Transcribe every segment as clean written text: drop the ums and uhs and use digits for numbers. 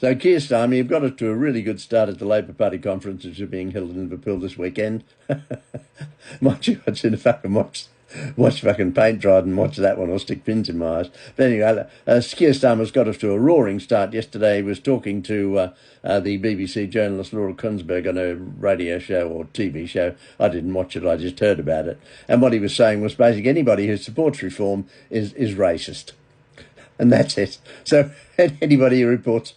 So Keir Starmer, you've got us to a really good start at the Labor Party conference, which are being held in Liverpool this weekend. Might you watch in a fucking watch fucking paint dry and watch that one or stick pins in my eyes. But anyway, Keir Starmer's got us to a roaring start yesterday. He was talking to the BBC journalist Laura Kuenssberg on a radio show or TV show. I didn't watch it, I just heard about it. And what he was saying was basically anybody who supports reform is racist. And that's it. So anybody who reports,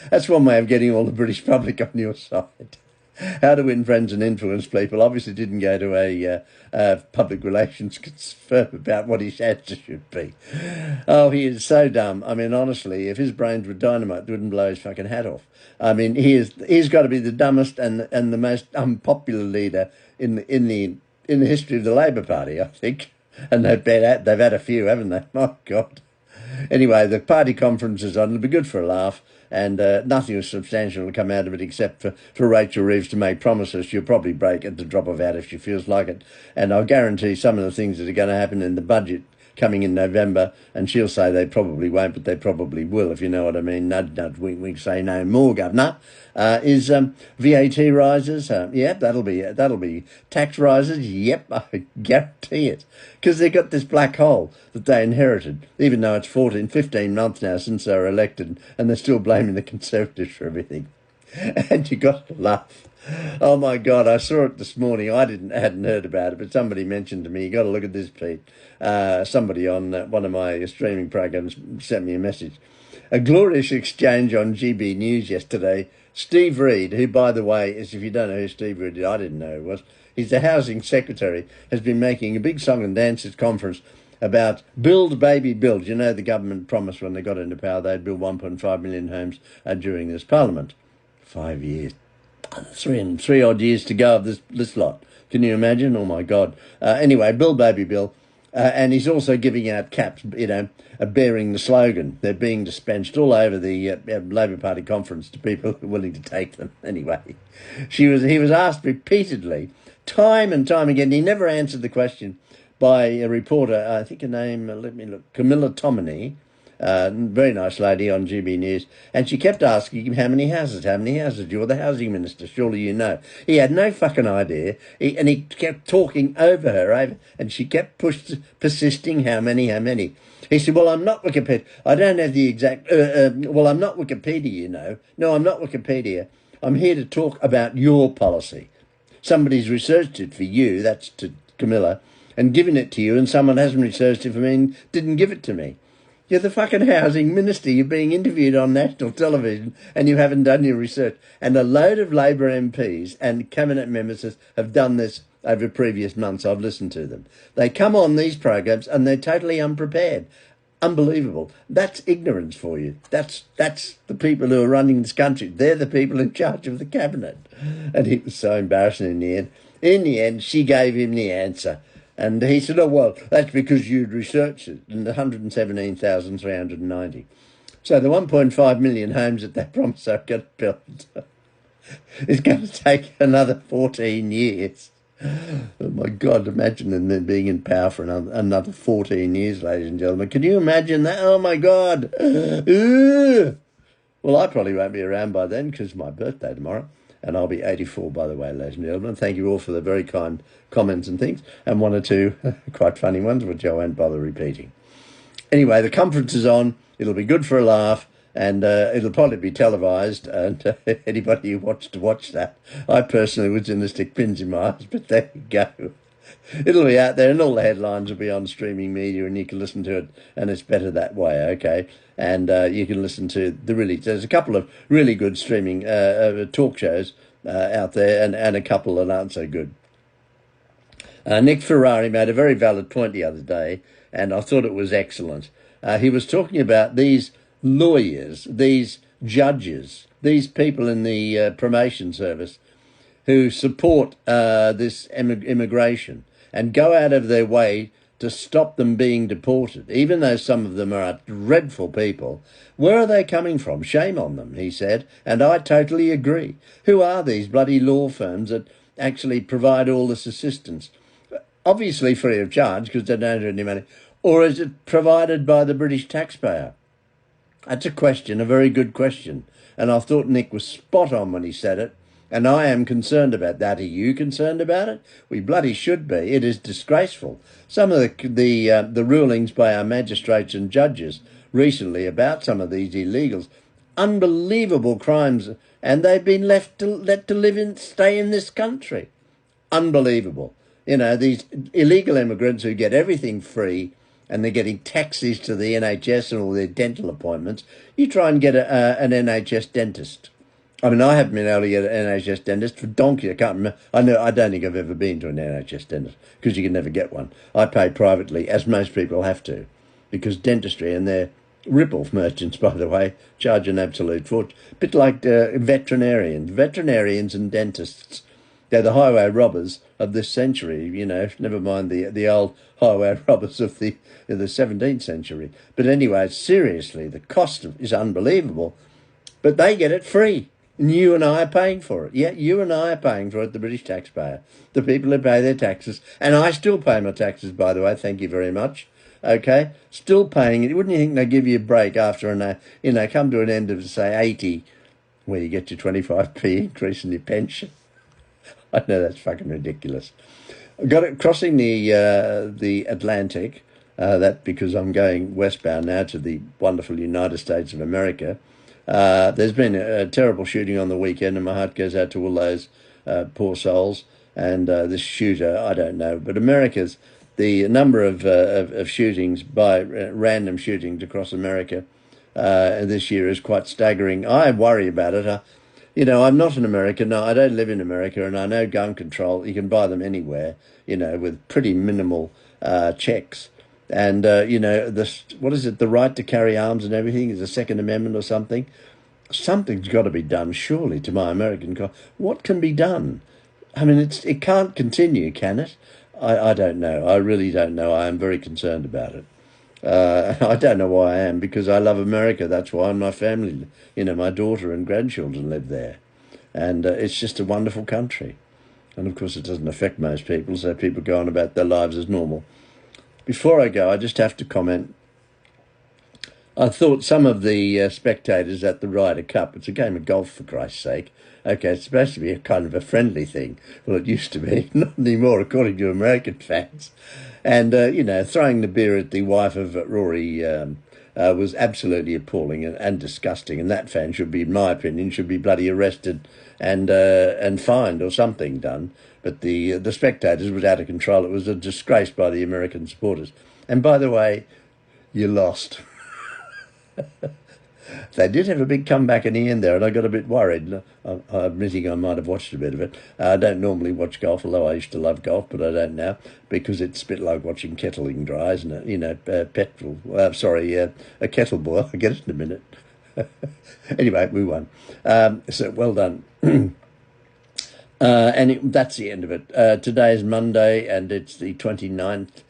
that's one way of getting all the British public on your side. How to win friends and influence people. Obviously didn't go to a public relations firm about what his answer should be. Oh, he is so dumb. I mean, honestly, if his brains were dynamite, they wouldn't blow his fucking hat off. I mean, he's got to be the dumbest and the most unpopular leader in the history of the Labor Party, I think. And they've had a few, haven't they? My God. Anyway, the party conference is on. It'll be good for a laugh. And nothing substantial will come out of it except for Rachel Reeves to make promises. She'll probably break at the drop of a hat if she feels like it. And I'll guarantee some of the things that are going to happen in the budget coming in November, and she'll say they probably won't, but they probably will, if you know what I mean. Nudge, nudge, wink, wink, say no more, Governor. Is VAT rises? Yep, that'll be tax rises. Yep, I guarantee it. Because they've got this black hole that they inherited, even though it's 15 months now since they were elected, and they're still blaming the Conservatives for everything. And you got to laugh. Oh my God, I saw it this morning. I hadn't heard about it, but somebody mentioned to me, you got to look at this, Pete. Somebody on one of my streaming programs sent me a message. A glorious exchange on GB News yesterday. Steve Reed, who, by the way, is, if you don't know who Steve Reed is, I didn't know who he was. He's the housing secretary, has been making a big song and dance conference about build, baby, build. You know, the government promised when they got into power they'd build 1.5 million homes during this parliament. 5 years. Three odd years to go of this lot. Can you imagine? Oh my God. Anyway, Bill Baby Bill. And he's also giving out caps, bearing the slogan. They're being dispensed all over the Labor Party conference to people who are willing to take them. Anyway, he was asked repeatedly, time and time again. He never answered the question by a reporter, I think her name, let me look, Camilla Tominey. Very nice lady on GB News, and she kept asking him how many houses. You're the housing minister, surely you know. He had no fucking idea, and he kept talking over her, and she kept persisting, how many. He said, well, I'm not Wikipedia. I don't have the exact, well, I'm not Wikipedia, you know. No, I'm not Wikipedia. I'm here to talk about your policy. Somebody's researched it for you, that's to Camilla, and given it to you, and someone hasn't researched it for me and didn't give it to me. You're the fucking housing minister. You're being interviewed on national television and you haven't done your research. And a load of Labor MPs and cabinet members have done this over previous months. I've listened to them. They come on these programs and they're totally unprepared. Unbelievable. That's ignorance for you. That's the people who are running this country. They're the people in charge of the cabinet. And it was so embarrassing in the end. In the end, she gave him the answer. And he said, oh, well, that's because you'd researched it, and 117,390. So the 1.5 million homes that they promised are going to build is going to take another 14 years. Oh, my God, imagine them being in power for another 14 years, ladies and gentlemen. Can you imagine that? Oh, my God. Well, I probably won't be around by then because it's my birthday tomorrow. And I'll be 84, by the way, ladies and gentlemen. Thank you all for the very kind comments and things, and one or two quite funny ones, which I won't bother repeating. Anyway, the conference is on. It'll be good for a laugh, and it'll probably be televised, and anybody who wants to watch that. I personally was in the stick pins in my eyes, but there you go. It'll be out there, and all the headlines will be on streaming media, and you can listen to it, and it's better that way, okay? And you can listen to there's a couple of really good streaming talk shows out there, and a couple that aren't so good. Nick Ferrari made a very valid point the other day, and I thought it was excellent. He was talking about these lawyers, these judges, these people in the probation service who support this immigration and go out of their way to stop them being deported, even though some of them are dreadful people. Where are they coming from? Shame on them, he said, and I totally agree. Who are these bloody law firms that actually provide all this assistance? Obviously free of charge because they don't have any money. Or is it provided by the British taxpayer? That's a question, a very good question. And I thought Nick was spot on when he said it. And I am concerned about that. Are you concerned about it? We bloody should be. It is disgraceful. Some of the rulings by our magistrates and judges recently about some of these illegals, unbelievable crimes, and they've been let to stay in this country. Unbelievable. You know, these illegal immigrants who get everything free and they're getting taxis to the NHS and all their dental appointments. You try and get an NHS dentist. I mean, I haven't been able to get an NHS dentist for donkey. I can't remember. I don't think I've ever been to an NHS dentist because you can never get one. I pay privately, as most people have to, because dentistry, and they're rip-off merchants, by the way, charge an absolute fortune. A bit like veterinarians and dentists. They're the highway robbers of this century, you know, never mind the old highway robbers of the 17th century. But anyway, seriously, the cost is unbelievable, but they get it free. And you and I are paying for it. Yeah, you and I are paying for it, the British taxpayer, the people who pay their taxes. And I still pay my taxes, by the way, thank you very much. Okay, still paying it. Wouldn't you think they give you a break after come to an end of, say, 80, where you get your 25p increase in your pension? I know that's fucking ridiculous. Got it crossing the Atlantic. That because I'm going westbound now to the wonderful United States of America. There's been a terrible shooting on the weekend, and my heart goes out to all those poor souls. And this shooter, I don't know, but the number of shootings by random shootings across America this year is quite staggering. I worry about it. You know, I'm not an American. No, I don't live in America, and I know gun control, you can buy them anywhere, you know, with pretty minimal checks. And, you know, what is it, the right to carry arms and everything is the Second Amendment or something? Something's got to be done, surely, to my American car. What can be done? I mean, it can't continue, can it? I don't know. I really don't know. I am very concerned about it. I don't know why I am, because I love America. That's why, and my family, you know, my daughter and grandchildren live there. And it's just a wonderful country. And of course, it doesn't affect most people, so people go on about their lives as normal. Before I go, I just have to comment. I thought some of the spectators at the Ryder Cup, it's a game of golf for Christ's sake. Okay, it's supposed to be a kind of a friendly thing. Well, it used to be, not anymore, according to American fans. And, you know, throwing the beer at the wife of Rory was absolutely appalling and disgusting. And that fan should be, in my opinion, should be bloody arrested and fined or something done. But the spectators was out of control. It was a disgrace by the American supporters. And by the way, you lost. They did have a big comeback in the end there, and I got a bit worried. I'm admitting I might have watched a bit of it. I don't normally watch golf, although I used to love golf, but I don't now, because it's a bit like watching kettling dry, isn't it? You know, a kettle boil. I'll get it in a minute. Anyway, we won. So well done. That's the end of it. Today is Monday, and it's the 29th,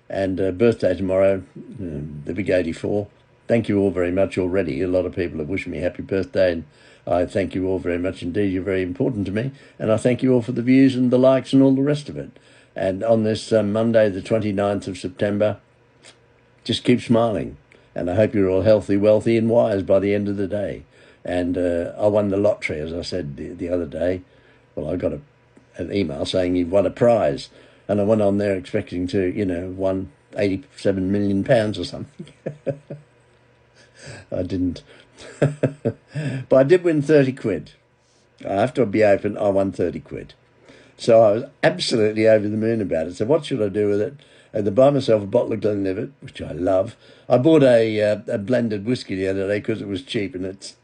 and birthday tomorrow, the big 84. Thank you all very much already. A lot of people have wished me happy birthday, and I thank you all very much indeed. You're very important to me, and I thank you all for the views and the likes and all the rest of it. And on this Monday, the 29th of September, just keep smiling, and I hope you're all healthy, wealthy, and wise by the end of the day. And I won the lottery, as I said the other day. Well, I got an email saying you've won a prize, and I went on there expecting to, you know, won £87 million or something. I didn't. But I did win 30 quid. I have to be open, I won 30 quid. So I was absolutely over the moon about it. So what should I do with it? I had to buy myself a bottle of Glenlivet, which I love. I bought a blended whiskey the other day because it was cheap, and it's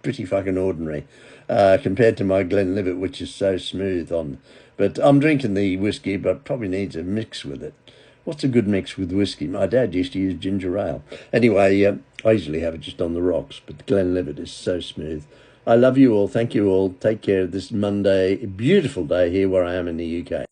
pretty fucking ordinary compared to my Glenlivet, which is so smooth on. But I'm drinking the whiskey, but probably needs a mix with it. What's a good mix with whiskey? My dad used to use ginger ale. Anyway, I usually have it just on the rocks, but the Glenlivet is so smooth. I love you all. Thank you all. Take care of this Monday. Beautiful day here where I am in the UK.